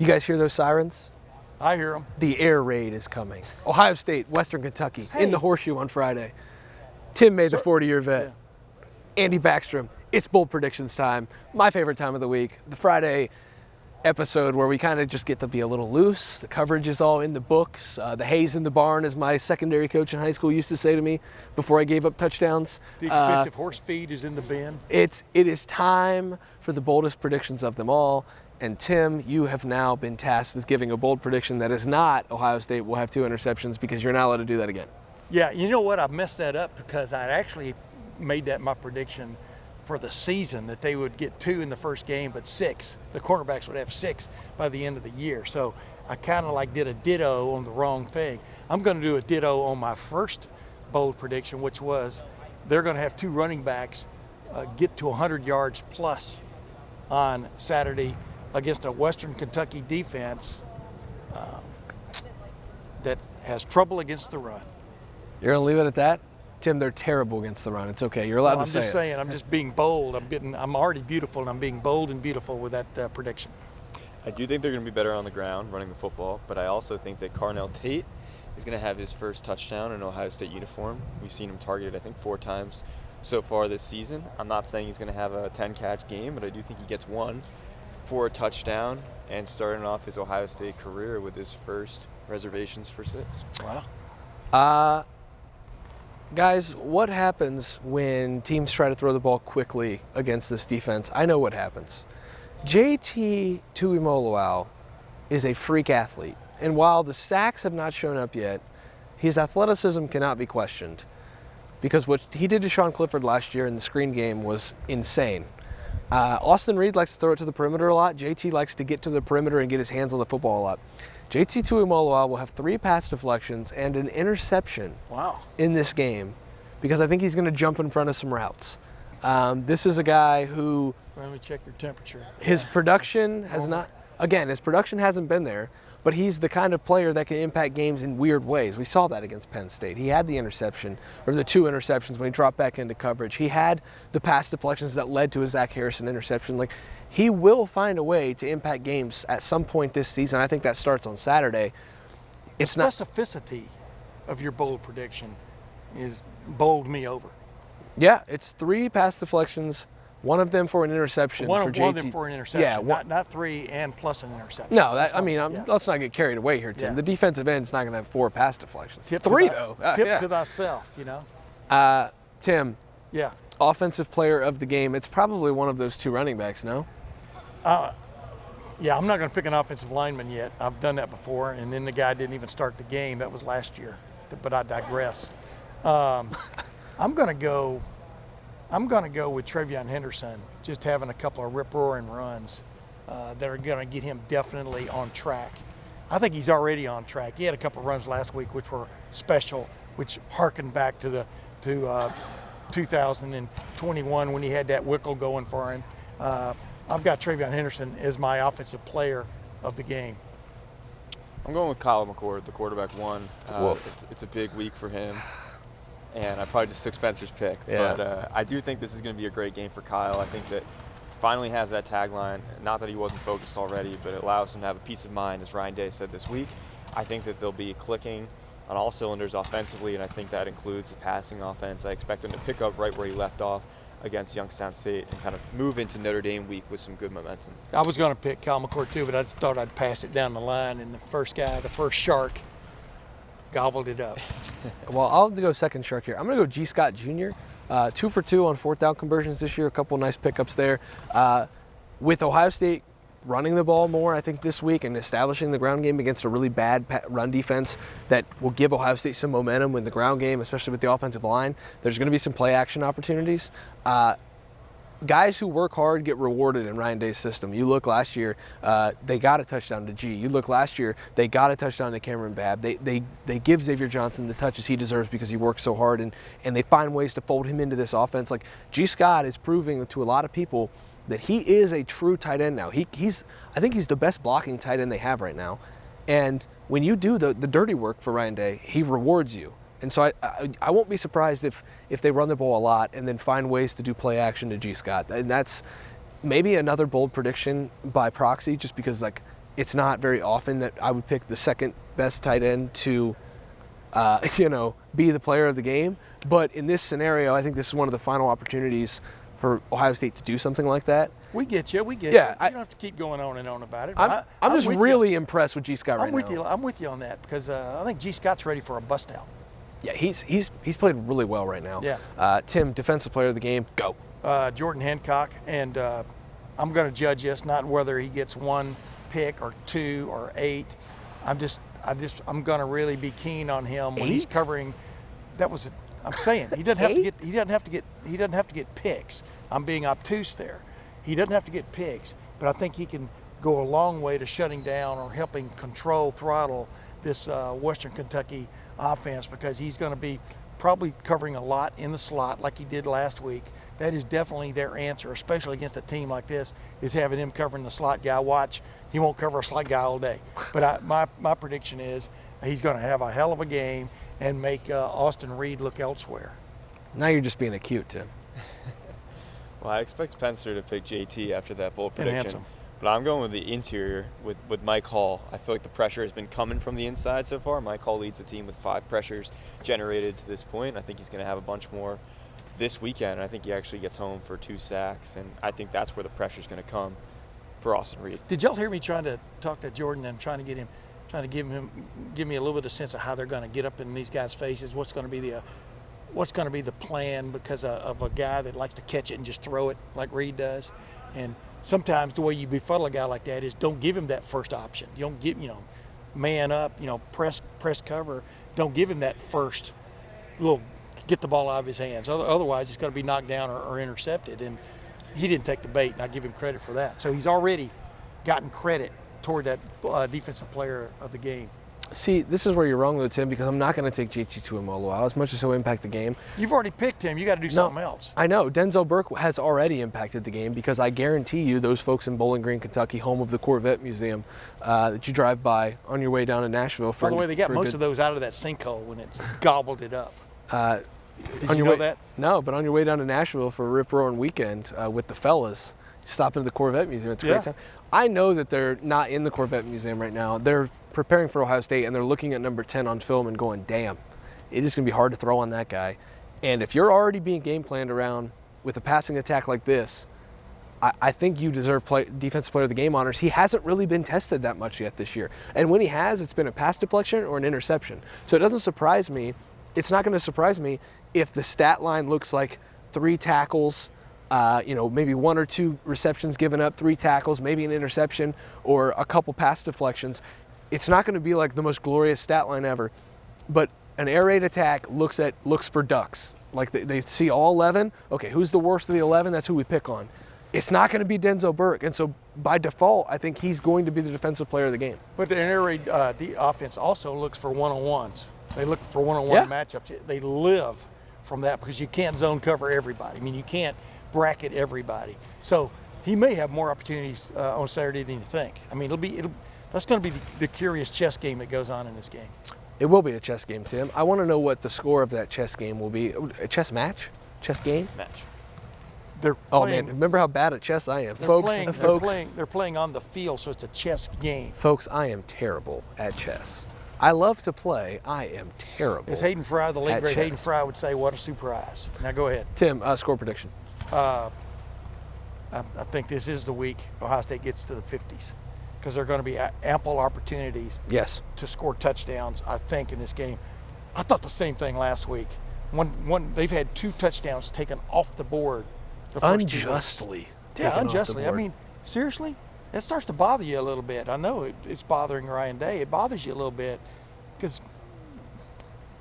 You guys hear those sirens? I hear them. The air raid is coming. Ohio State, Western Kentucky, in the Hey. Horseshoe on Friday. Tim May, the 40-year vet. Andy Backstrom. It's bold predictions time. My favorite time of the week. The Friday episode where we kind of just get to be a little loose. The coverage is all in the books. The hay's in the barn, as my secondary coach in high school used to say to me before I gave up touchdowns. The expensive horse feed is in the bin. It is time for the boldest predictions of them all. And Tim, you have now been tasked with giving a bold prediction that is not Ohio State will have 2 interceptions, because you're not allowed to do that again. Yeah, you know what? I messed that up because I actually made that my prediction for the season, that they would get 2 in the first game, but 6. The quarterbacks would have 6 by the end of the year. So I kind of like did a ditto on the wrong thing. I'm going to do a ditto on my first bold prediction, which was they're going to have 2 running backs get to 100 yards plus on Saturday against a Western Kentucky defense that has trouble against the run. You're going to leave it at that? Tim, they're terrible against the run. It's okay. You're allowed to say it. I'm just saying, I'm just being bold. I'm already beautiful, and I'm being bold and beautiful with that prediction. I do think they're going to be better on the ground running the football, but I also think that Carnell Tate is going to have his first touchdown in Ohio State uniform. We've seen him targeted, I think, 4 times so far this season. I'm not saying he's going to have a 10-catch game, but I do think he gets 1 for a touchdown and starting off his Ohio State career with his first reservations for 6. Wow. Guys, what happens when teams try to throw the ball quickly against this defense? I know what happens. JT Tuimoloau is a freak athlete, and while the sacks have not shown up yet, his athleticism cannot be questioned, because what he did to Sean Clifford last year in the screen game was insane. Austin Reed likes to throw it to the perimeter a lot. JT likes to get to the perimeter and get his hands on the football a lot. JT Tuimoloau will have 3 pass deflections and an interception in this game, because I think he's going to jump in front of some routes. This is a guy who... Let me check your temperature. His production has not... Again, his production hasn't been there, but he's the kind of player that can impact games in weird ways. We saw that against Penn State. He had the interception, or the 2 interceptions when he dropped back into coverage. He had the pass deflections that led to his Zach Harrison interception. Like, he will find a way to impact games at some point this season. I think that starts on Saturday. It's the not... specificity of your bold prediction is bowled me over. Yeah, it's 3 pass deflections, 1 of them for an interception. One for of JT. them for an interception, not 3 and plus an interception. No, let's not get carried away here, Tim. Yeah. The defensive end's not going to have 4 pass deflections. 3, though. Tip to thyself, you know. Tim. Yeah. Offensive player of the game. It's probably one of those 2 running backs, no? Yeah, I'm not going to pick an offensive lineman yet. I've done that before, and then the guy didn't even start the game. That was last year, but I digress. I'm going to go with Travion Henderson, just having a couple of rip-roaring runs that are going to get him definitely on track. I think he's already on track. He had a couple of runs last week which were special, which harkened back to 2021 when he had that wickle going for him. I've got Travion Henderson as my offensive player of the game. I'm going with Kyle McCord, the quarterback 1. It's a big week for him. And I probably just took Spencer's pick. Yeah. But I do think this is going to be a great game for Kyle. I think that finally has that tagline. Not that he wasn't focused already, but it allows him to have a peace of mind, as Ryan Day said this week. I think that they'll be clicking on all cylinders offensively, and I think that includes the passing offense. I expect him to pick up right where he left off against Youngstown State and kind of move into Notre Dame week with some good momentum. I was going to pick Kyle McCord too, but I just thought I'd pass it down the line, and the first shark, gobbled it up. Well, I'll go second shark here. I'm going to go G. Scott Jr. 2 for 2 on 4th down conversions this year. A couple nice pickups there. With Ohio State running the ball more, I think, this week, and establishing the ground game against a really bad run defense that will give Ohio State some momentum in the ground game, especially with the offensive line. There's going to be some play action opportunities. Guys who work hard get rewarded in Ryan Day's system. You look last year, they got a touchdown to G. You look last year, they got a touchdown to Cameron Babb. They give Xavier Johnson the touches he deserves because he works so hard, and they find ways to fold him into this offense. Like, G. Scott is proving to a lot of people that he is a true tight end now. I think he's the best blocking tight end they have right now. And when you do the dirty work for Ryan Day, he rewards you. And so I won't be surprised if they run the ball a lot and then find ways to do play action to G. Scott. And that's maybe another bold prediction by proxy, just because, like, it's not very often that I would pick the second best tight end to, be the player of the game. But in this scenario, I think this is one of the final opportunities for Ohio State to do something like that. We get you. Yeah, you. You don't have to keep going on and on about it. I'm just really impressed with G. Scott right now. I'm with you on that because I think G. Scott's ready for a bust out. Yeah, he's played really well right now. Yeah. Tim, defensive player of the game, go. Jordan Hancock, and I'm going to judge this not whether he gets 1 pick or 2 or 8. I'm going to really be keen on him when he's covering. I'm saying he doesn't have to get picks. I'm being obtuse there. He doesn't have to get picks, but I think he can go a long way to shutting down or helping throttle this Western Kentucky offense, because he's going to be probably covering a lot in the slot like he did last week. That is definitely their answer, especially against a team like this, is having him covering the slot guy. Watch, he won't cover a slot guy all day. But my prediction is he's going to have a hell of a game and make Austin Reed look elsewhere. Now you're just being acute, Tim. Well, I expect Spencer to pick JT after that bold And prediction. handsome. But I'm going with the interior with Mike Hall. I feel like the pressure has been coming from the inside so far. Mike Hall leads the team with 5 pressures generated to this point. I think he's going to have a bunch more this weekend. I think he actually gets home for 2 sacks, and I think that's where the pressure is going to come for Austin Reed. Did y'all hear me trying to talk to Jordan and trying to give me a little bit of sense of how they're going to get up in these guys' faces? What's going to be the plan because of a guy that likes to catch it and just throw it like Reed does? And sometimes the way you befuddle a guy like that is don't give him that first option. You don't give, man up, press cover. Don't give him that first little get the ball out of his hands. Otherwise, it's going to be knocked down or intercepted. And he didn't take the bait, and I give him credit for that. So he's already gotten credit toward that defensive player of the game. See, this is where you're wrong, though, Tim, because I'm not going to take JT Tuimoloau as much as he'll impact the game. You've already picked him. You got to do something else. I know. Denzel Burke has already impacted the game because I guarantee you those folks in Bowling Green, Kentucky, home of the Corvette Museum, that you drive by on your way down to Nashville. By the way, they got most of those out of that sinkhole when it's gobbled it up. Did you know that? No, but on your way down to Nashville for a Rip Roaring weekend with the fellas, stop into the Corvette Museum. It's a great time. I know that they're not in the Corvette Museum right now. They're preparing for Ohio State, and they're looking at number 10 on film and going, damn, it is going to be hard to throw on that guy. And if you're already being game planned around with a passing attack like this, I think you deserve defensive player of the game honors. He hasn't really been tested that much yet this year. And when he has, it's been a pass deflection or an interception. So it doesn't surprise me. It's not going to surprise me if the stat line looks like 3 tackles, maybe 1 or 2 receptions given up, 3 tackles, maybe an interception, or a couple pass deflections. It's not going to be like the most glorious stat line ever, but an air raid attack looks for ducks. Like they see all 11. Okay, who's the worst of the 11? That's who we pick on. It's not going to be Denzel Burke, and so by default, I think he's going to be the defensive player of the game. But the air raid offense also looks for one-on-ones. They look for one-on-one matchups. They live from that because you can't zone cover everybody. I mean, you can't bracket everybody. So he may have more opportunities on Saturday than you think. I mean, that's going to be the curious chess game that goes on in this game. It will be a chess game, Tim. I want to know what the score of that chess game will be. A chess match? Chess game? Match. They're oh playing, man, remember how bad at chess I am, they're folks. They're playing on the field, so it's a chess game. Folks, I am terrible at chess. I love to play. I am terrible. As Hayden Fry, the late great chess. Hayden Fry, would say, "What a surprise!" Now go ahead, Tim. Score prediction. I think this is the week Ohio State gets to the 50s because there are going to be ample opportunities. Yes. To score touchdowns, I think, in this game. I thought the same thing last week. They've had 2 touchdowns taken off the board. The first 2 weeks. Unjustly. Yeah, unjustly. I mean, seriously, that starts to bother you a little bit. I know it's bothering Ryan Day. It bothers you a little bit because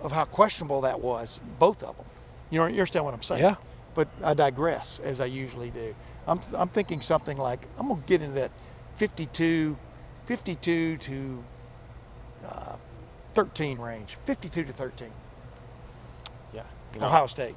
of how questionable that was, both of them. You understand what I'm saying? Yeah. But I digress, as I usually do. I'm thinking something like, I'm going to get into that 52 to 13 range. 52 to 13. Yeah. Ohio State.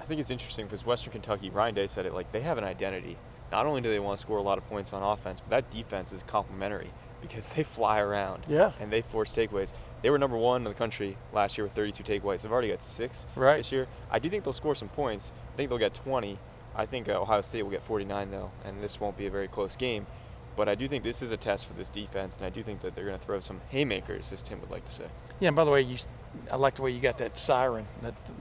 I think it's interesting because Western Kentucky, Ryan Day said it, like they have an identity. Not only do they want to score a lot of points on offense, but that defense is complementary because they fly around and they force takeaways. They were number 1 in the country last year with 32 takeaways. They've already got 6 this year. I do think they'll score some points. I think they'll get 20. I think Ohio State will get 49 though, and this won't be a very close game. But I do think this is a test for this defense, and I do think that they're going to throw some haymakers, as Tim would like to say. Yeah, and by the way, I like the way you got that siren,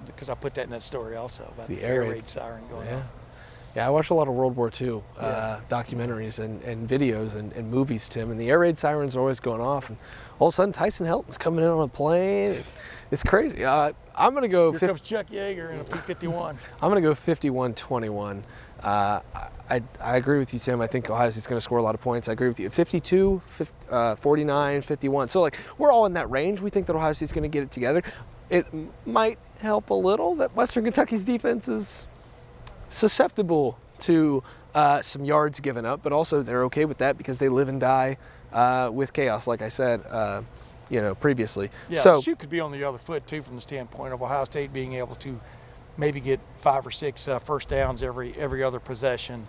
because I put that in that story also about the air raid siren going on. Yeah, I watch a lot of World War II documentaries and videos and movies, Tim, and the air raid sirens are always going off, and all of a sudden Tyson Helton's coming in on a plane. It's crazy. I'm going to go... Here comes Chuck Yeager in a P-51. I'm going to go 51-21. I agree with you, Tim. I think Ohio State's going to score a lot of points. I agree with you. 52, 49, 51. So, we're all in that range. We think that Ohio State's going to get it together. It might help a little that Western Kentucky's defense is susceptible to some yards given up, but also they're okay with that because they live and die with chaos, like I said, previously. Yeah, so the shoe could be on the other foot, too, from the standpoint of Ohio State being able to maybe get 5 or 6 first downs every other possession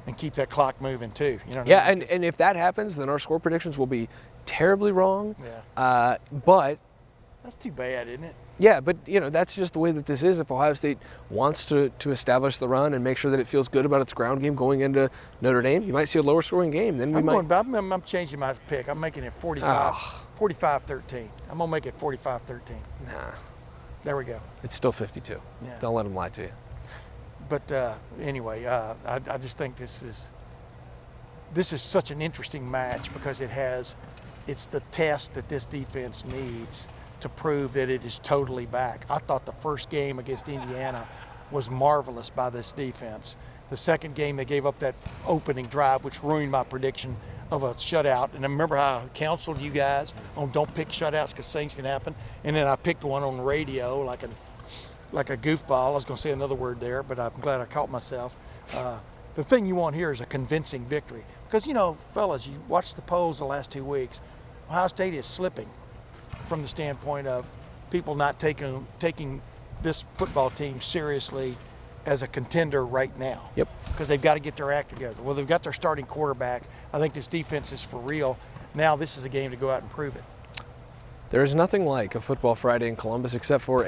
and keep that clock moving, too. You know what I mean? And if that happens, then our score predictions will be terribly wrong. Yeah. But that's too bad, isn't it? Yeah, but that's just the way that this is. If Ohio State wants to establish the run and make sure that it feels good about its ground game going into Notre Dame, you might see a lower scoring game. Then I'm changing my pick. I'm making it 45-13. I'm gonna make it 45-13. Nah. There we go. It's still 52. Yeah. Don't let them lie to you. But anyway, I just think this is such an interesting match because it's the test that this defense needs to prove that it is totally back. I thought the first game against Indiana was marvelous by this defense. The second game, they gave up that opening drive, which ruined my prediction of a shutout. And I remember how I counseled you guys on don't pick shutouts because things can happen. And then I picked one on the radio like a goofball. I was going to say another word there, but I'm glad I caught myself. The thing you want here is a convincing victory. Because, fellas, you watch the polls the last 2 weeks. Ohio State is slipping from the standpoint of people not taking this football team seriously as a contender right now. Yep. Because they've got to get their act together. Well, they've got their starting quarterback. I think this defense is for real. Now this is a game to go out and prove it. There is nothing like a football Friday in Columbus except for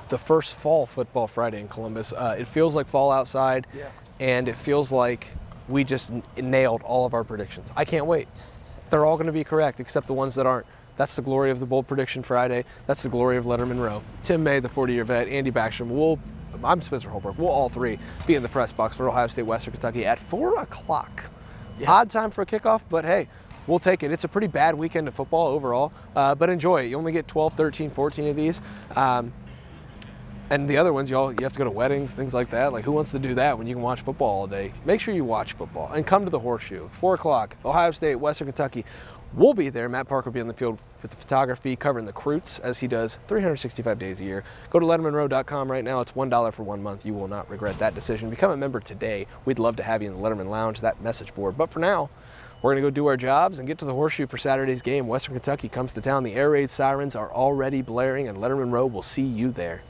the first fall football Friday in Columbus. It feels like fall outside, and it feels like we just nailed all of our predictions. I can't wait. They're all going to be correct except the ones that aren't. That's the glory of the Bold Prediction Friday. That's the glory of Lettermen Row. Tim May, the 40-year vet, Andy Backstrom. I'm Spencer Holbrook. We'll all three be in the press box for Ohio State, Western Kentucky at 4 o'clock. Yeah. Odd time for a kickoff, but hey, we'll take it. It's a pretty bad weekend of football overall, but enjoy it. You only get 12, 13, 14 of these. And the other ones, you have to go to weddings, things like that. Who wants to do that when you can watch football all day? Make sure you watch football and come to the Horseshoe. 4 o'clock, Ohio State, Western Kentucky. We'll be there. Matt Parker will be on the field with the photography, covering the Croots, as he does 365 days a year. Go to lettermenrow.com right now. It's $1 for 1 month. You will not regret that decision. Become a member today. We'd love to have you in the Lettermen Lounge, that message board. But for now, we're going to go do our jobs and get to the Horseshoe for Saturday's game. Western Kentucky comes to town. The air raid sirens are already blaring, and Lettermen Row will see you there.